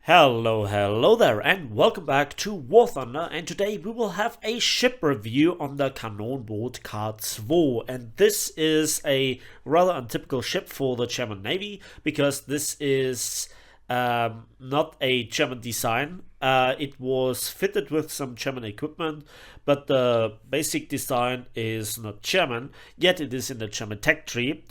Hello there, and welcome back to War Thunder. And today we will have a ship review on the Kanonenboot K-2. And this is a rather untypical ship for the German Navy because this is not a German design. It was fitted with some German equipment, but the basic design is not German, yet it is in the German tech tree.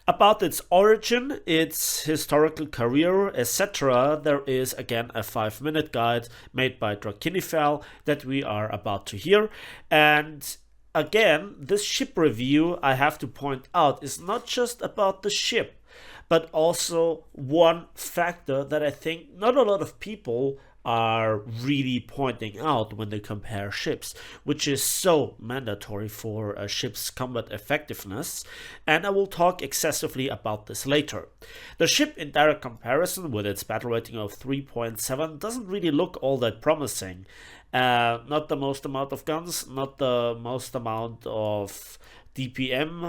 About its origin, its historical career, etc., there is again a 5-minute guide made by Drachinifel that we are about to hear. And again, this ship review, I have to point out, is not just about the ship, but also one factor that I think not a lot of people are really pointing out when they compare ships, which is so mandatory for a ship's combat effectiveness, and I will talk excessively about this later. The ship, in direct comparison with its battle rating of 3.7, doesn't really look all that promising. Not the most amount of guns, not the most amount of DPM,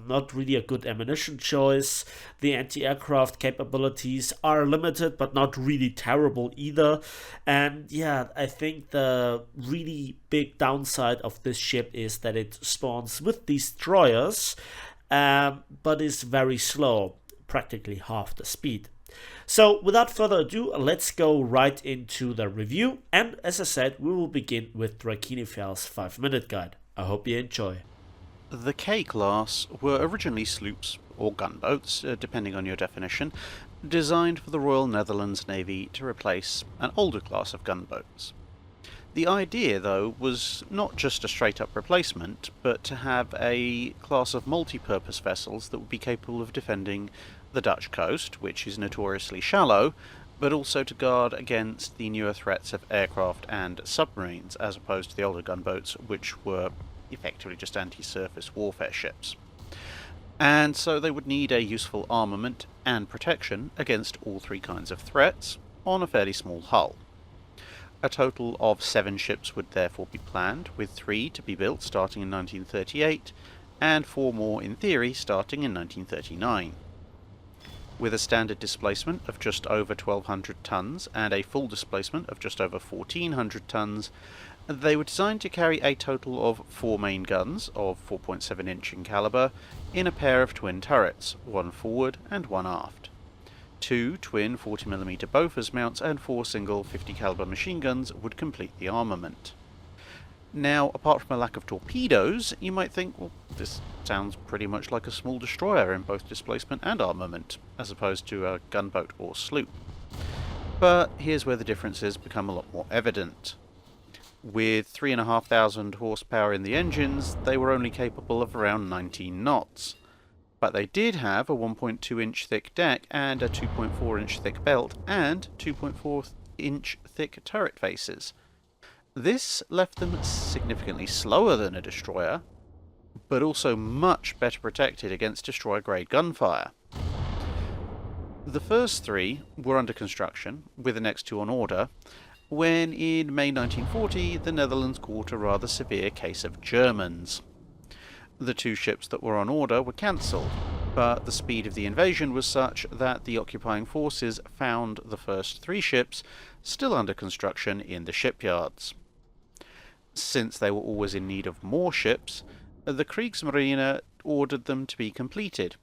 not really a good ammunition choice. The anti-aircraft capabilities are limited, but not really terrible either. And yeah, I think the really big downside of this ship is that it spawns with destroyers, but is very slow, practically half the speed. So without further ado, let's go right into the review. And as I said, we will begin with Drachinifel's 5-minute guide. I hope you enjoy. The K-class were originally sloops, or gunboats, depending on your definition, designed for the Royal Netherlands Navy to replace an older class of gunboats. The idea, though, was not just a straight-up replacement, but to have a class of multi-purpose vessels that would be capable of defending the Dutch coast, which is notoriously shallow, but also to guard against the newer threats of aircraft and submarines, as opposed to the older gunboats, which were effectively just anti-surface warfare ships. And so they would need a useful armament and protection against all three kinds of threats on a fairly small hull. A total of 7 ships would therefore be planned, with 3 to be built starting in 1938 and 4 more in theory starting in 1939. With a standard displacement of just over 1,200 tons and a full displacement of just over 1,400 tons, they were designed to carry a total of 4 main guns of 4.7 inch in caliber in a pair of twin turrets, one forward and one aft. 2 twin 40mm Bofors mounts and 4 single 50 caliber machine guns would complete the armament. Now, apart from a lack of torpedoes, you might think, well, this sounds pretty much like a small destroyer in both displacement and armament, as opposed to a gunboat or sloop. But here's where the differences become a lot more evident. With 3,500 horsepower in the engines, they were only capable of around 19 knots. But they did have a 1.2 inch thick deck and a 2.4 inch thick belt and 2.4 inch thick turret faces. This left them significantly slower than a destroyer, but also much better protected against destroyer-grade gunfire. The first 3 were under construction, with the next 2 on order, when in May 1940 the Netherlands caught a rather severe case of Germans. The 2 ships that were on order were cancelled, but the speed of the invasion was such that the occupying forces found the first 3 ships still under construction in the shipyards. Since they were always in need of more ships, the Kriegsmarine ordered them to be completed,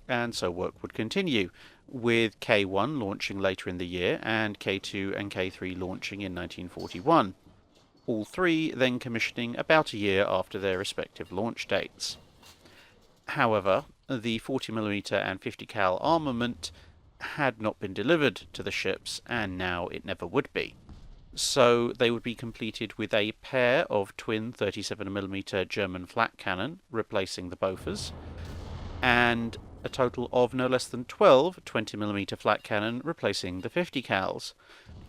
and so work would continue, with K1 launching later in the year and K2 and K3 launching in 1941, all 3 then commissioning about a year after their respective launch dates. However, the 40mm and 50 cal armament had not been delivered to the ships, and now it never would be. So they would be completed with a pair of twin 37mm German flak cannon replacing the Bofors, and a total of no less than 12 20mm flak cannon replacing the 50 cals,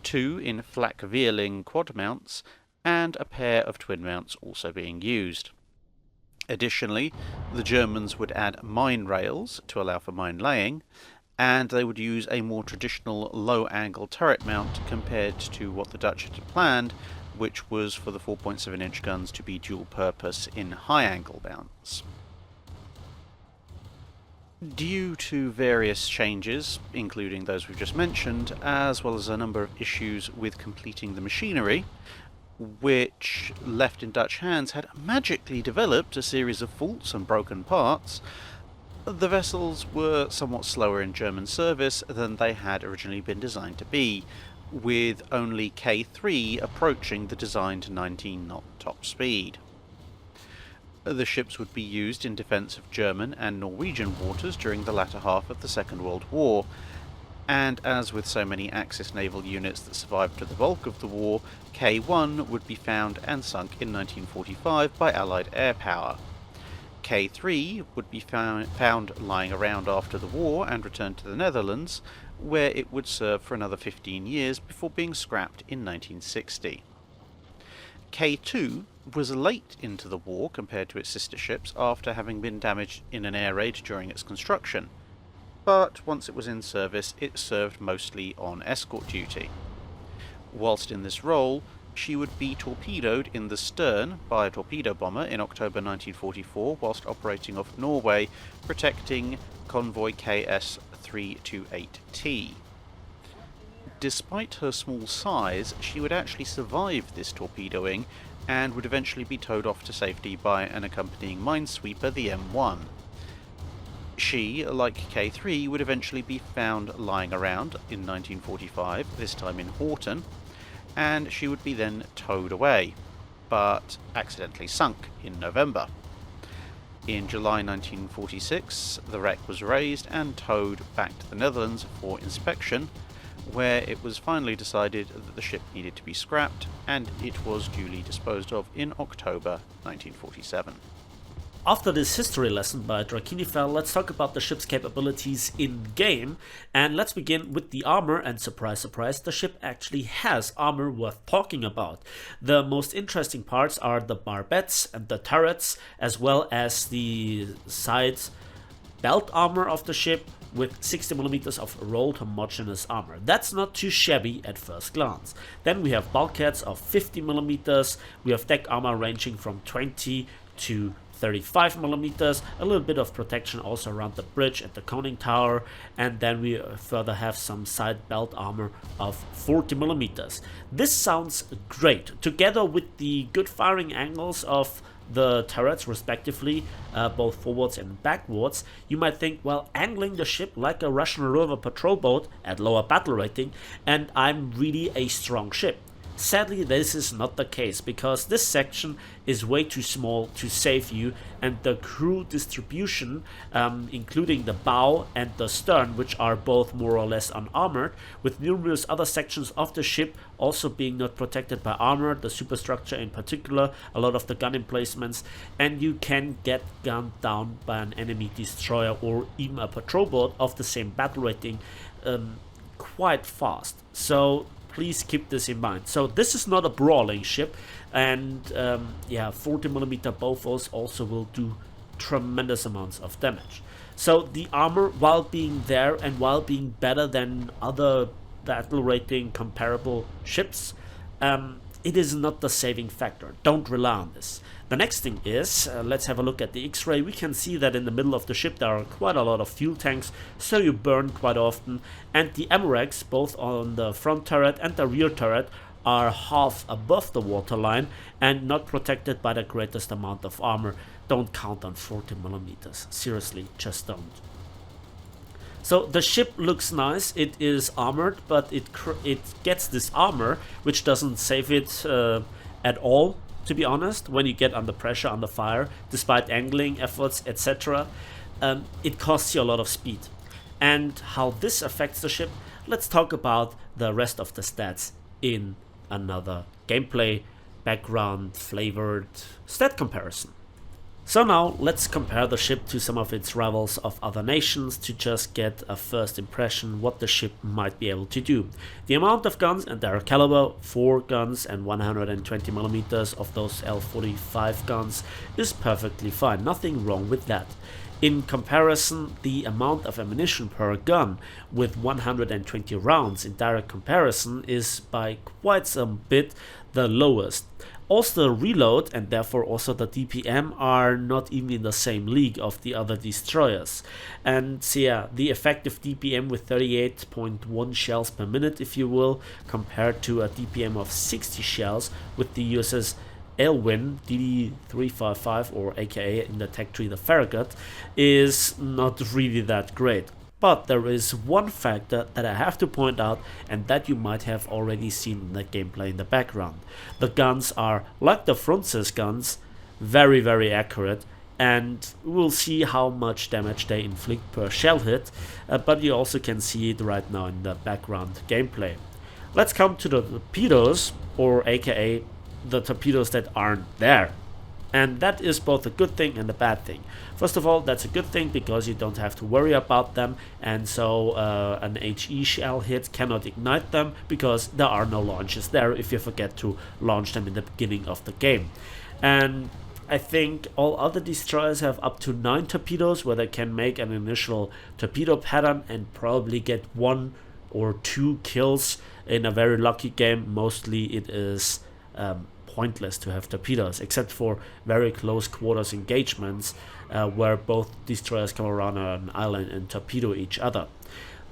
2 in flak Vierling quad mounts, and a pair of twin mounts also being used. Additionally, the Germans would add mine rails to allow for mine laying, and they would use a more traditional low-angle turret mount compared to what the Dutch had planned, which was for the 4.7 inch guns to be dual-purpose in high-angle mounts. Due to various changes, including those we've just mentioned, as well as a number of issues with completing the machinery, which, left in Dutch hands, had magically developed a series of faults and broken parts, the vessels were somewhat slower in German service than they had originally been designed to be, with only K3 approaching the designed 19-knot top speed. The ships would be used in defence of German and Norwegian waters during the latter half of the Second World War, and as with so many Axis naval units that survived to the bulk of the war, K1 would be found and sunk in 1945 by Allied air power. K3 would be found lying around after the war and returned to the Netherlands, where it would serve for another 15 years before being scrapped in 1960. K2 was late into the war compared to its sister ships after having been damaged in an air raid during its construction, but once it was in service it served mostly on escort duty. Whilst in this role, she would be torpedoed in the stern by a torpedo bomber in October 1944 whilst operating off Norway, protecting convoy KS-328T. Despite her small size, she would actually survive this torpedoing and would eventually be towed off to safety by an accompanying minesweeper, the M1. She, like K3, would eventually be found lying around in 1945, this time in Horten, and she would be then towed away, but accidentally sunk in November. In July 1946, the wreck was raised and towed back to the Netherlands for inspection, where it was finally decided that the ship needed to be scrapped, and it was duly disposed of in October 1947. After this history lesson by Drachinifel, let's talk about the ship's capabilities in-game, and let's begin with the armor, and surprise surprise, the ship actually has armor worth talking about. The most interesting parts are the barbettes and the turrets, as well as the side belt armor of the ship, with 60mm of rolled homogeneous armor. That's not too shabby at first glance. Then we have bulkheads of 50mm, we have deck armor ranging from 20 to 35mm, a little bit of protection also around the bridge at the conning tower, and then we further have some side belt armor of 40mm. This sounds great, together with the good firing angles of the turrets respectively, both forwards and backwards. You might think, well, angling the ship like a Russian river patrol boat at lower battle rating, and I'm really a strong ship. Sadly, this is not the case, because this section is way too small to save you, and the crew distribution, including the bow and the stern, which are both more or less unarmored, with numerous other sections of the ship also being not protected by armor, the superstructure in particular, a lot of the gun emplacements, and you can get gunned down by an enemy destroyer or even a patrol boat of the same battle rating quite fast. So please keep this in mind. So this is not a brawling ship, and 40mm bofors also will do tremendous amounts of damage. So the armor, while being there and while being better than other battle rating comparable ships, it is not the saving factor. Don't rely on this. The next thing is, let's have a look at the X-ray. We can see that in the middle of the ship there are quite a lot of fuel tanks, so you burn quite often, and the MREX, both on the front turret and the rear turret, are half above the waterline and not protected by the greatest amount of armor. Don't count on 40mm. Seriously, just don't. So the ship looks nice, it is armored, but it gets this armor, which doesn't save it at all, to be honest, when you get under pressure, under fire, despite angling efforts, etc. It costs you a lot of speed. And how this affects the ship, let's talk about the rest of the stats in another gameplay, background, flavored stat comparison. So now let's compare the ship to some of its rivals of other nations to just get a first impression what the ship might be able to do. The amount of guns and their caliber, 4 guns and 120mm of those L45 guns, is perfectly fine, nothing wrong with that. In comparison, the amount of ammunition per gun with 120 rounds in direct comparison is by quite some bit the lowest. Also the reload and therefore also the DPM are not even in the same league of the other destroyers. And so yeah, the effective DPM with 38.1 shells per minute, if you will, compared to a DPM of 60 shells with the USS Elwyn DD355, or aka in the tech tree the Farragut, is not really that great. But there is one factor that I have to point out, and that you might have already seen in the gameplay in the background. The guns are, like the Frunze's guns, very accurate, and we'll see how much damage they inflict per shell hit, but you also can see it right now in the background gameplay. Let's come to the torpedoes, or aka the torpedoes that aren't there. And that is both a good thing and a bad thing. First of all, that's a good thing because you don't have to worry about them, and so an HE shell hit cannot ignite them because there are no launches there if you forget to launch them in the beginning of the game. And I think all other destroyers have up to 9 torpedoes where they can make an initial torpedo pattern and probably get 1 or 2 kills in a very lucky game. Mostly it is pointless to have torpedoes, except for very close quarters engagements where both destroyers come around an island and torpedo each other.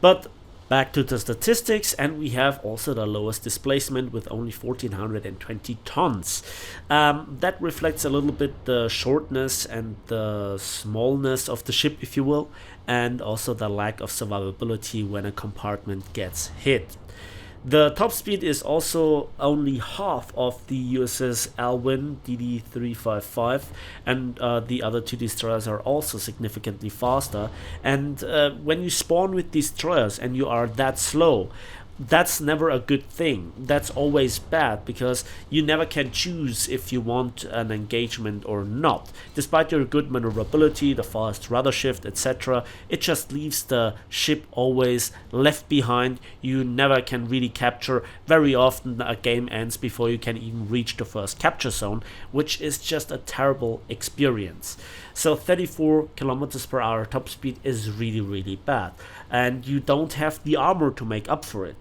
But back to the statistics, and we have also the lowest displacement with only 1420 tons. That reflects a little bit the shortness and the smallness of the ship, if you will, and also the lack of survivability when a compartment gets hit. The top speed is also only half of the USS Elwyn DD355, and the other 2 destroyers are also significantly faster. And when you spawn with destroyers and you are that slow, that's never a good thing. That's always bad because you never can choose if you want an engagement or not. Despite your good maneuverability, the fast rudder shift, etc., it just leaves the ship always left behind. You never can really capture. Very often a game ends before you can even reach the first capture zone, which is just a terrible experience. So 34 kilometers per hour top speed is really bad, and you don't have the armor to make up for it,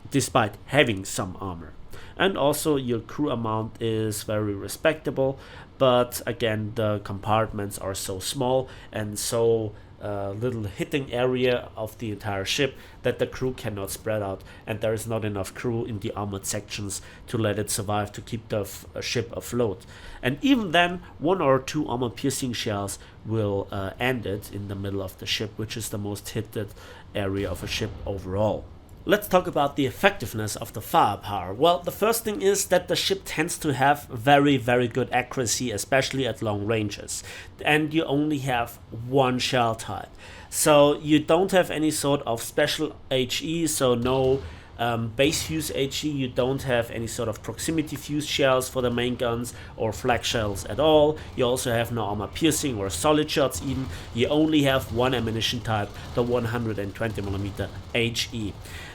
despite having some armor. And also your crew amount is very respectable, but again the compartments are so small and so little hitting area of the entire ship that the crew cannot spread out, and there is not enough crew in the armored sections to let it survive, to keep the ship afloat. And even then, 1 or 2 armor piercing shells will end it in the middle of the ship, which is the most hit area of a ship overall. Let's talk about the effectiveness of the firepower. Well, the first thing is that the ship tends to have very good accuracy, especially at long ranges. And you only have 1 shell type. So you don't have any sort of special HE, so no base fuse HE, you don't have any sort of proximity fuse shells for the main guns or flak shells at all. You also have no armor piercing or solid shots even. You only have 1 ammunition type, the 120mm HE.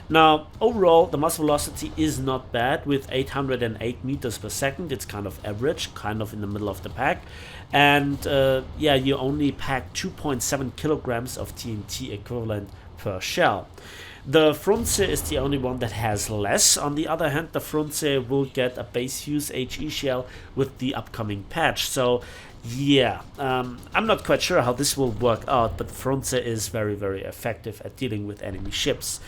Now, overall, the muzzle velocity is not bad with 808 meters per second. It's kind of average, kind of in the middle of the pack. And yeah, you only pack 2.7 kilograms of TNT equivalent per shell. The Frunze is the only one that has less. On the other hand, the Frunze will get a base fuse HE shell with the upcoming patch. So yeah, I'm not quite sure how this will work out, but Frunze is very effective at dealing with enemy ships.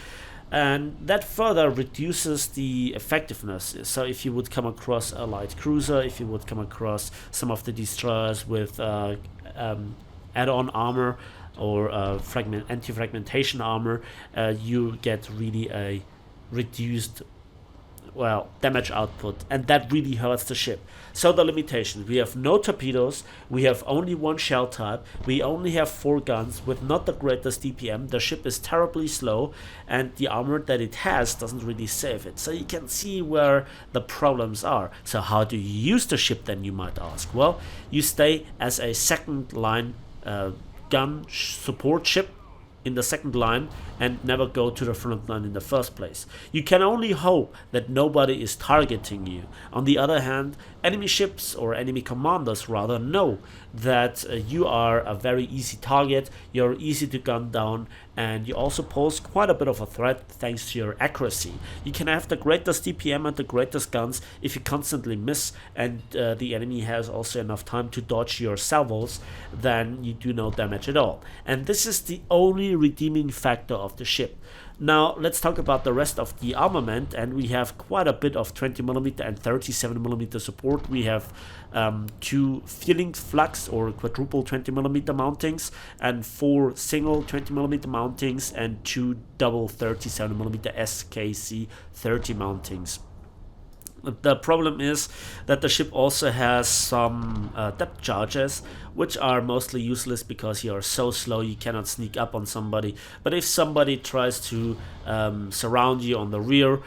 And that further reduces the effectiveness. So if you would come across a light cruiser, if you would come across some of the destroyers with add-on armor or anti-fragmentation armor, you get really a reduced damage output, and that really hurts the ship. So the limitations: we have no torpedoes, we have only 1 shell type, we only have 4 guns with not the greatest DPM, the ship is terribly slow, and the armor that it has doesn't really save it. So you can see where the problems are. So how do you use the ship then, you might ask? Well, you stay as a second line gun support ship in the second line and never go to the front line in the first place. You can only hope that nobody is targeting you. On the other hand, enemy ships, or enemy commanders rather, know that you are a very easy target, you're easy to gun down, and you also pose quite a bit of a threat thanks to your accuracy. You can have the greatest DPM and the greatest guns if you constantly miss, and the enemy has also enough time to dodge your salvos, then you do no damage at all. And this is the only redeeming factor of the ship. Now let's talk about the rest of the armament, and we have quite a bit of 20mm and 37mm support. We have 2 Feeling Flux or quadruple 20mm mountings, and 4 single 20mm mountings, and 2 double 37mm SKC 30 mountings. The problem is that the ship also has some depth charges, which are mostly useless because you are so slow you cannot sneak up on somebody. But if somebody tries to surround you on the rear,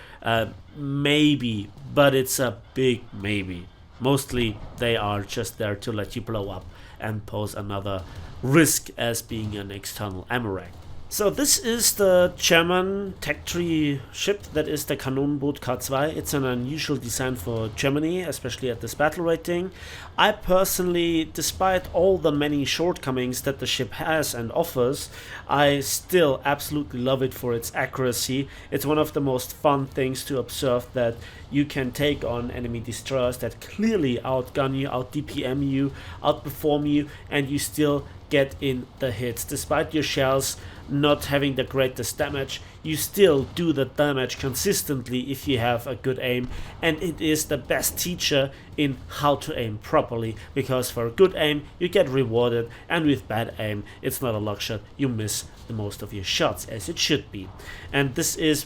maybe, but it's a big maybe. Mostly they are just there to let you blow up and pose another risk as being an external ammo rack. So this is the German tech tree ship, that is the Kanonenboot K-2. It's an unusual design for Germany, especially at this battle rating. I personally, despite all the many shortcomings that the ship has and offers, I still absolutely love it for its accuracy. It's one of the most fun things to observe, that you can take on enemy destroyers that clearly outgun you, out DPM you, outperform you, and you still get in the hits. Despite your shells not having the greatest damage, you still do the damage consistently if you have a good aim, and it is the best teacher in how to aim properly, because for a good aim you get rewarded, and with bad aim it's not a luck shot, you miss the most of your shots, as it should be. And this is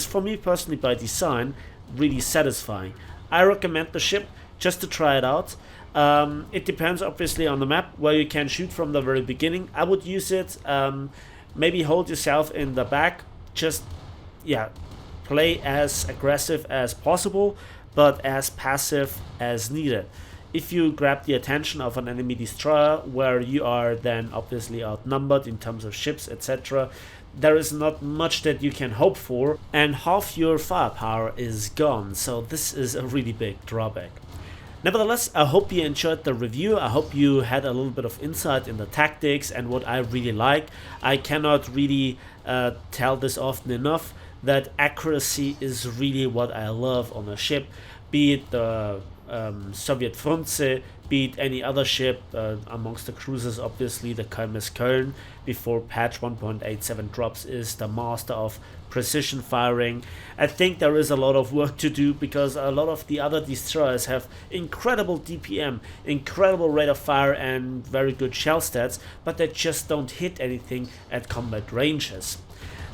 for me personally by design really satisfying. I recommend the ship just to try it out. It depends obviously on the map where you can shoot from the very beginning. I would use it, maybe hold yourself in the back, just play as aggressive as possible, but as passive as needed. If you grab the attention of an enemy destroyer where you are then obviously outnumbered in terms of ships, etc., there is not much that you can hope for, and half your firepower is gone, so this is a really big drawback. Nevertheless, I hope you enjoyed the review. I hope you had a little bit of insight in the tactics and what I really like. I cannot really tell this often enough, that accuracy is really what I love on a ship, be it the Soviet Frunze, be it any other ship, amongst the cruisers obviously the KMS Köln before patch 1.87 drops is the master of precision firing. I think there is a lot of work to do, because a lot of the other destroyers have incredible DPM, incredible rate of fire, and very good shell stats, but they just don't hit anything at combat ranges.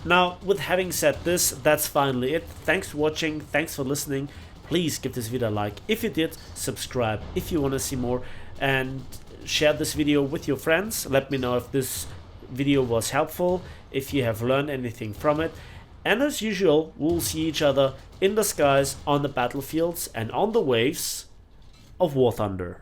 Now, with having said this, that's finally it. Thanks for watching, thanks for listening. Please give this video a like if you did, subscribe if you want to see more, and share this video with your friends. Let me know if this video was helpful, if you have learned anything from it. And as usual, we'll see each other in the skies, on the battlefields, and on the waves of War Thunder.